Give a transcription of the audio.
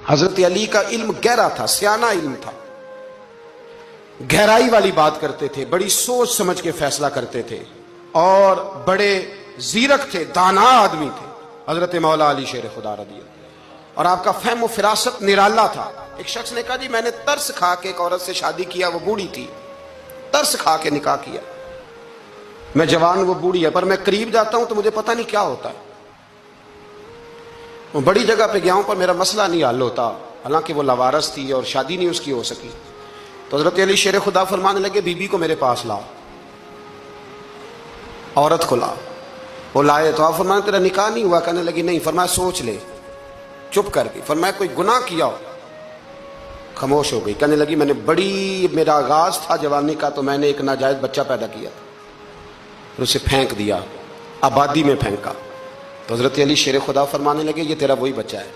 حضرت علی کا علم گہرا تھا، سیانہ علم تھا، گہرائی والی بات کرتے تھے، بڑی سوچ سمجھ کے فیصلہ کرتے تھے، اور بڑے زیرک تھے، دانا آدمی تھے حضرت مولا علی شیر خدا رضی اللہ۔ اور آپ کا فہم و فراست نرالا تھا۔ ایک شخص نے کہا جی میں نے ترس کھا کے ایک عورت سے شادی کیا، وہ بوڑھی تھی، ترس کھا کے نکاح کیا، میں جوان وہ بوڑھی ہے، پر میں قریب جاتا ہوں تو مجھے پتہ نہیں کیا ہوتا ہے، وہ بڑی جگہ پہ گیا ہوں پر میرا مسئلہ نہیں حل ہوتا، حالانکہ وہ لاوارث تھی اور شادی نہیں اس کی ہو سکی۔ تو حضرت علی شیر خدا فرمانے لگے بی بی کو میرے پاس لاؤ، عورت کو لاؤ۔ وہ لائے تو آپ فرمانے تیرا نکاح نہیں ہوا؟ کہنے لگی نہیں۔ فرمایا سوچ لے، چپ کر گئی۔ فرمایا کوئی گناہ کیا ہو؟ خاموش ہو گئی۔ کہنے لگی میں نے میرا آغاز تھا جوانی کا تو میں نے ایک ناجائز بچہ پیدا کیا تھا، پھر اسے پھینک دیا، آبادی میں پھینکا۔ تو حضرت علی شیر خدا فرمانے لگے یہ تیرا وہی بچہ ہے